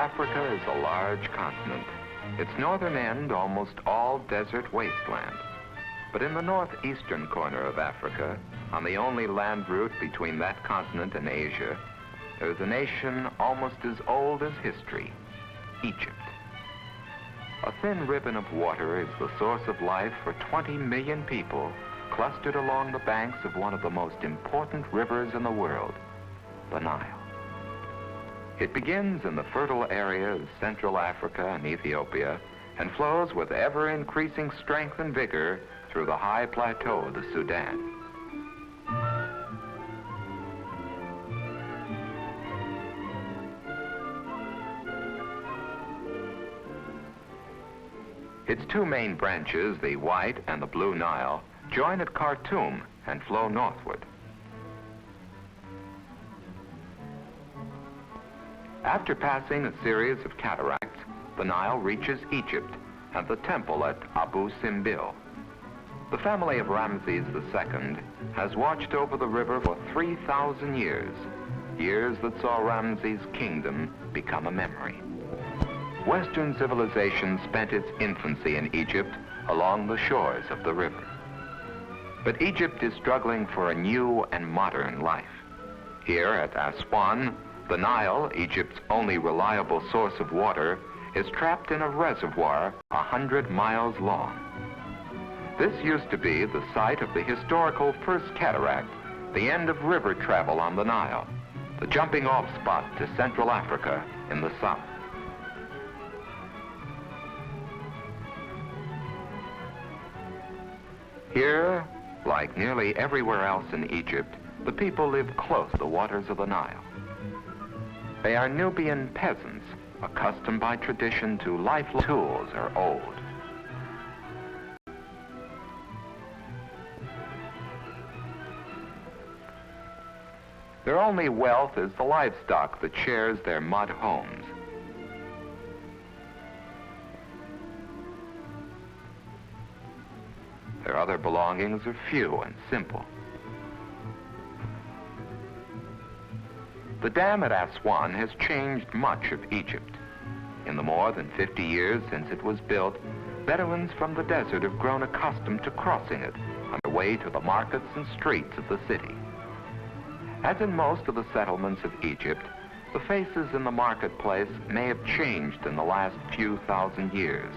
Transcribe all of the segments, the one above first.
Africa is a large continent. Its northern end almost all desert wasteland. But in the northeastern corner of Africa, on the only land route between that continent and Asia, there is a nation almost as old as history, Egypt. A thin ribbon of water is the source of life for 20 million people clustered along the banks of one of the most important rivers in the world, the Nile. It begins in the fertile area of Central Africa and Ethiopia and flows with ever-increasing strength and vigor through the high plateau of the Sudan. Its two main branches, the White and the Blue Nile, join at Khartoum and flow northward. After passing a series of cataracts, the Nile reaches Egypt and the temple at Abu Simbel. The family of Ramses II has watched over the river for 3,000 years, years that saw Ramses' kingdom become a memory. Western civilization spent its infancy in Egypt along the shores of the river. But Egypt is struggling for a new and modern life. Here at Aswan, the Nile, Egypt's only reliable source of water, is trapped in a reservoir 100 miles long. This used to be the site of the historical First Cataract, the end of river travel on the Nile, the jumping off spot to Central Africa in the south. Here, like nearly everywhere else in Egypt, the people live close to the waters of the Nile. They are Nubian peasants, accustomed by tradition to lifelong tools are old. Their only wealth is the livestock that shares their mud homes. Their other belongings are few and simple. The dam at Aswan has changed much of Egypt. In the more than 50 years since it was built, Bedouins from the desert have grown accustomed to crossing it on their way to the markets and streets of the city. As in most of the settlements of Egypt, the faces in the marketplace may have changed in the last few thousand years,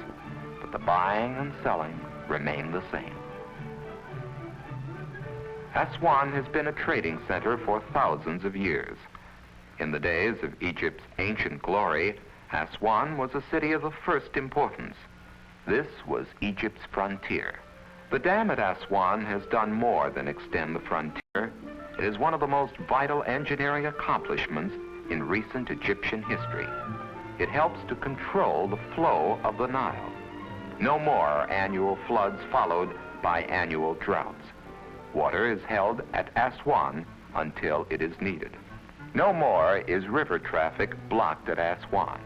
but the buying and selling remain the same. Aswan has been a trading center for thousands of years. In the days of Egypt's ancient glory, Aswan was a city of the first importance. This was Egypt's frontier. The dam at Aswan has done more than extend the frontier. It is one of the most vital engineering accomplishments in recent Egyptian history. It helps to control the flow of the Nile. No more annual floods followed by annual droughts. Water is held at Aswan until it is needed. No more is river traffic blocked at Aswan.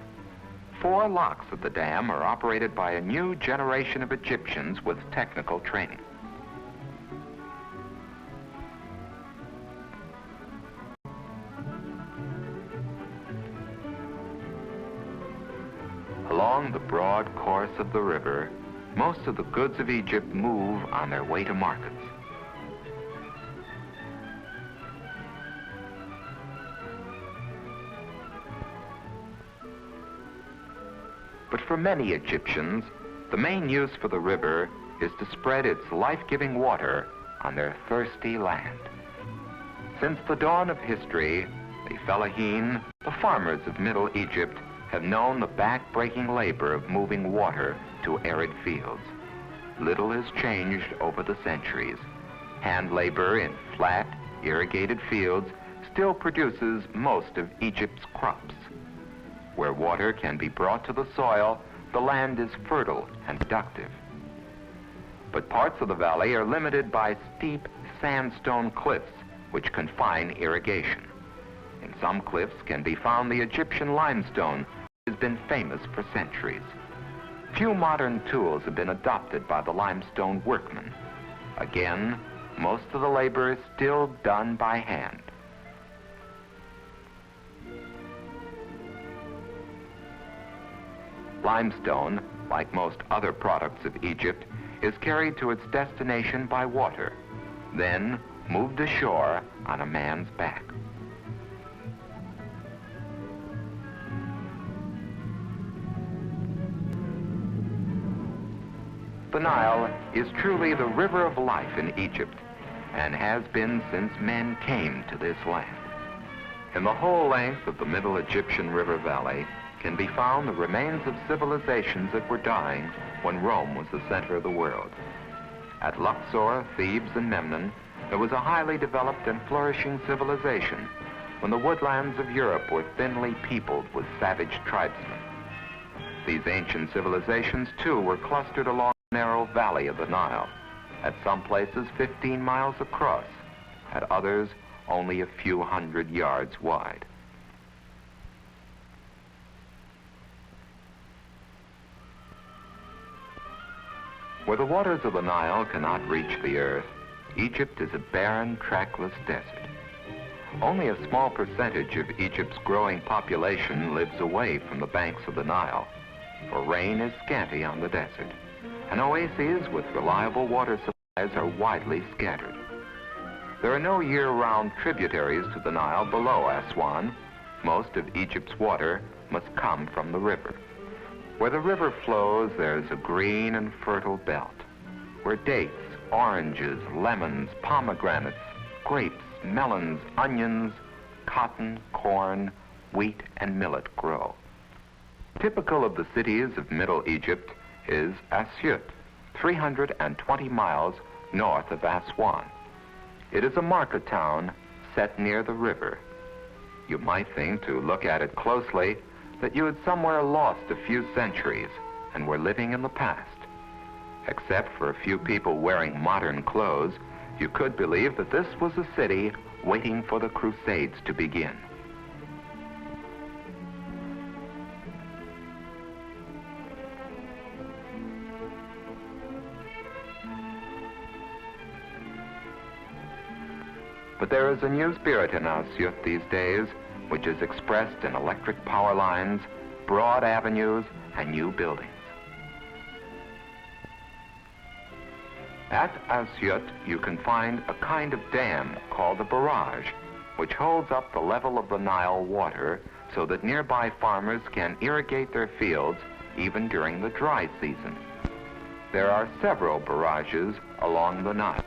4 locks of the dam are operated by a new generation of Egyptians with technical training. Along the broad course of the river, most of the goods of Egypt move on their way to markets. But for many Egyptians, the main use for the river is to spread its life-giving water on their thirsty land. Since the dawn of history, the fellahin, the farmers of Middle Egypt, have known the back-breaking labor of moving water to arid fields. Little has changed over the centuries. Hand labor in flat, irrigated fields still produces most of Egypt's crops. Where water can be brought to the soil, the land is fertile and productive. But parts of the valley are limited by steep sandstone cliffs which confine irrigation. In some cliffs can be found the Egyptian limestone, which has been famous for centuries. Few modern tools have been adopted by the limestone workmen. Again, most of the labor is still done by hand. Limestone, like most other products of Egypt, is carried to its destination by water, then moved ashore on a man's back. The Nile is truly the river of life in Egypt, and has been since men came to this land. In the whole length of the Middle Egyptian River Valley can be found the remains of civilizations that were dying when Rome was the center of the world. At Luxor, Thebes, and Memnon, there was a highly developed and flourishing civilization when the woodlands of Europe were thinly peopled with savage tribesmen. These ancient civilizations, too, were clustered along the narrow valley of the Nile, at some places 15 miles across, at others only a few hundred yards wide. Where the waters of the Nile cannot reach the earth, Egypt is a barren, trackless desert. Only a small percentage of Egypt's growing population lives away from the banks of the Nile, for rain is scanty on the desert, and oases with reliable water supplies are widely scattered. There are no year-round tributaries to the Nile below Aswan. Most of Egypt's water must come from the river. Where the river flows, there's a green and fertile belt, where dates, oranges, lemons, pomegranates, grapes, melons, onions, cotton, corn, wheat, and millet grow. Typical of the cities of Middle Egypt is Asyut, 320 miles north of Aswan. It is a market town set near the river. You might think, to look at it closely, that you had somewhere lost a few centuries and were living in the past. Except for a few people wearing modern clothes, you could believe that this was a city waiting for the Crusades to begin. But there is a new spirit in Asyut these days, which is expressed in electric power lines, broad avenues, and new buildings. At Asyut, you can find a kind of dam called a barrage, which holds up the level of the Nile water so that nearby farmers can irrigate their fields even during the dry season. There are several barrages along the Nile.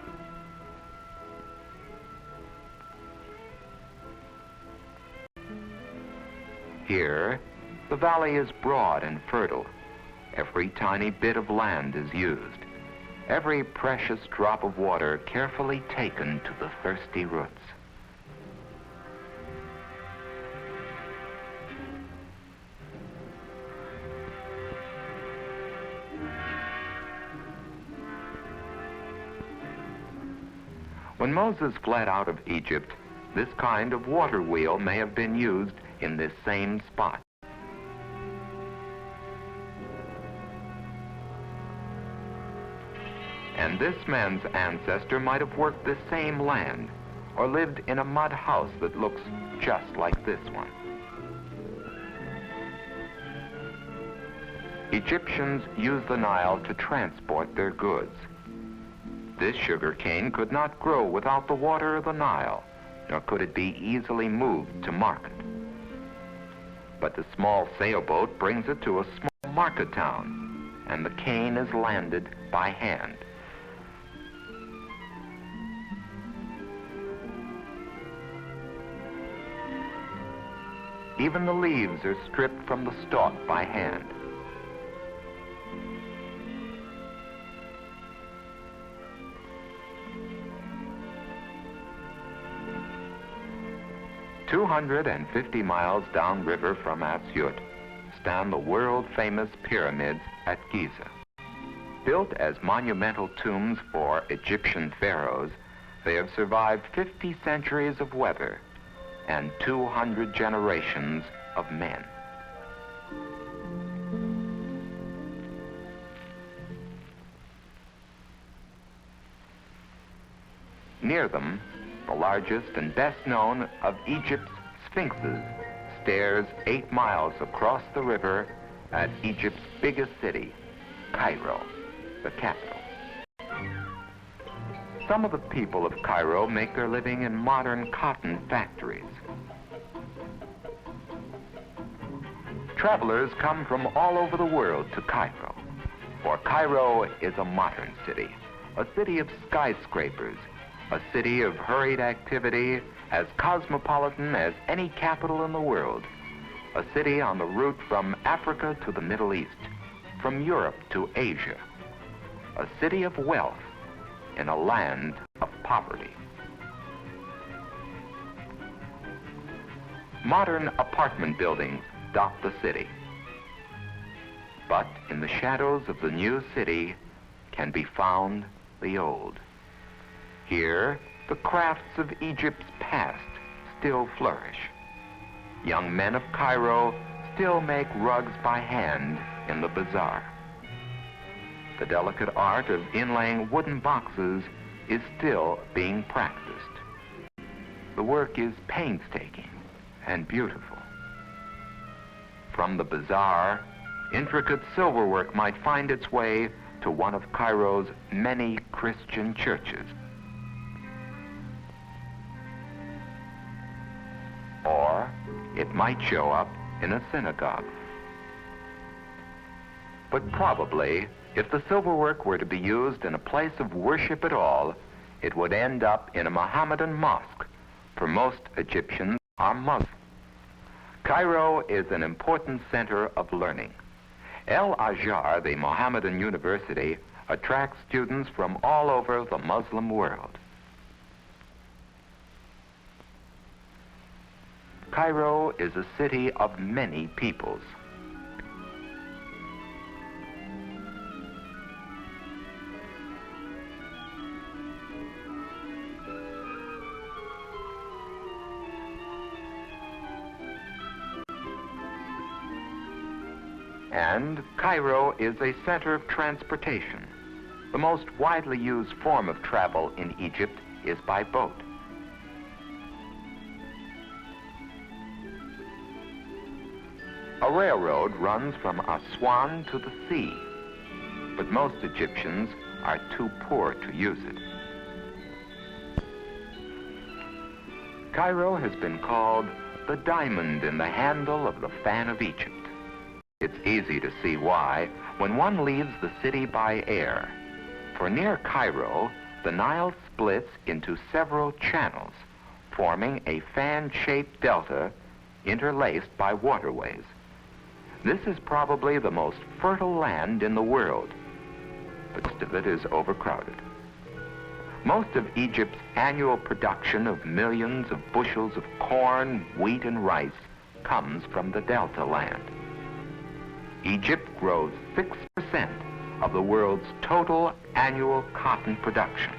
Here, the valley is broad and fertile. Every tiny bit of land is used. Every precious drop of water carefully taken to the thirsty roots. When Moses fled out of Egypt, this kind of water wheel may have been used in this same spot. And this man's ancestor might have worked this same land, or lived in a mud house that looks just like this one. Egyptians used the Nile to transport their goods. This sugar cane could not grow without the water of the Nile, nor could it be easily moved to market. But the small sailboat brings it to a small market town, and the cane is landed by hand. Even the leaves are stripped from the stalk by hand. "250 miles downriver from Asyut stand the world-famous pyramids at Giza. Built as monumental tombs for Egyptian pharaohs, they have survived 50 centuries of weather and 200 generations of men. Near them, the largest and best known of Egypt's sphinxes stares 8 miles across the river at Egypt's biggest city, Cairo, the capital. Some of the people of Cairo make their living in modern cotton factories. Travelers come from all over the world to Cairo, for Cairo is a modern city, a city of skyscrapers, a city of hurried activity, as cosmopolitan as any capital in the world, a city on the route from Africa to the Middle East, from Europe to Asia, a city of wealth in a land of poverty. Modern apartment buildings dot the city, but in the shadows of the new city can be found the old. Here, the crafts of Egypt's past still flourish. Young men of Cairo still make rugs by hand in the bazaar. The delicate art of inlaying wooden boxes is still being practiced. The work is painstaking and beautiful. From the bazaar, intricate silverwork might find its way to one of Cairo's many Christian churches. Or it might show up in a synagogue. But probably, if the silverwork were to be used in a place of worship at all, it would end up in a Mohammedan mosque, for most Egyptians are Muslim. Cairo is an important center of learning. El Azhar, the Mohammedan university, attracts students from all over the Muslim world. Cairo is a city of many peoples. And Cairo is a center of transportation. The most widely used form of travel in Egypt is by boat. A railroad runs from Aswan to the sea, but most Egyptians are too poor to use it. Cairo has been called the diamond in the handle of the fan of Egypt. It's easy to see why when one leaves the city by air. For near Cairo, the Nile splits into several channels, forming a fan-shaped delta interlaced by waterways. This is probably the most fertile land in the world, but most of it is overcrowded. Most of Egypt's annual production of millions of bushels of corn, wheat, and rice comes from the delta land. Egypt grows 6% of the world's total annual cotton production.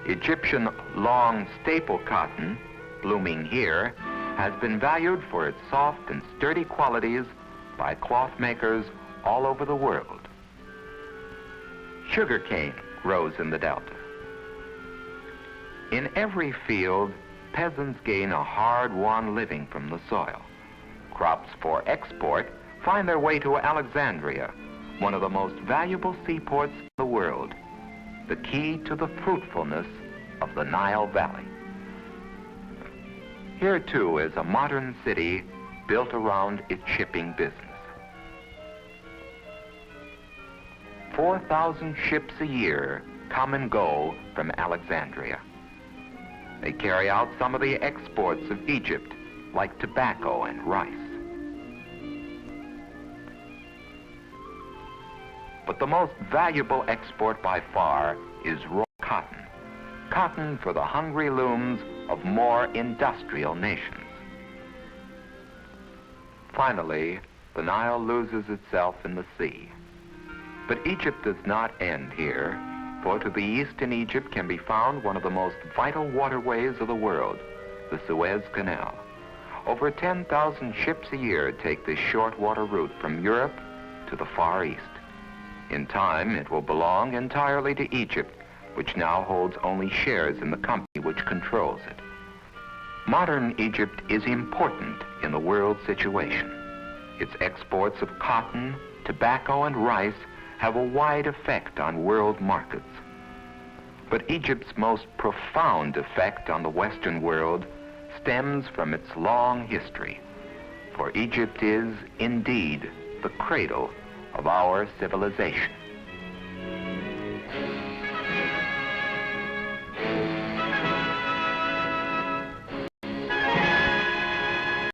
Egyptian long staple cotton, blooming here, has been valued for its soft and sturdy qualities by cloth makers all over the world. Sugarcane grows in the delta. In every field, peasants gain a hard-won living from the soil. Crops for export find their way to Alexandria, one of the most valuable seaports in the world, the key to the fruitfulness of the Nile Valley. Here, too, is a modern city built around its shipping business. 4,000 ships a year come and go from Alexandria. They carry out some of the exports of Egypt, like tobacco and rice. But the most valuable export by far is raw cotton. Cotton for the hungry looms of more industrial nations. Finally, the Nile loses itself in the sea. But Egypt does not end here, for to the east in Egypt can be found one of the most vital waterways of the world, the Suez Canal. Over 10,000 ships a year take this short water route from Europe to the Far East. In time, it will belong entirely to Egypt, which now holds only shares in the company which controls it. Modern Egypt is important in the world situation. Its exports of cotton, tobacco, and rice have a wide effect on world markets. But Egypt's most profound effect on the Western world stems from its long history, for Egypt is, indeed, the cradle of our civilization.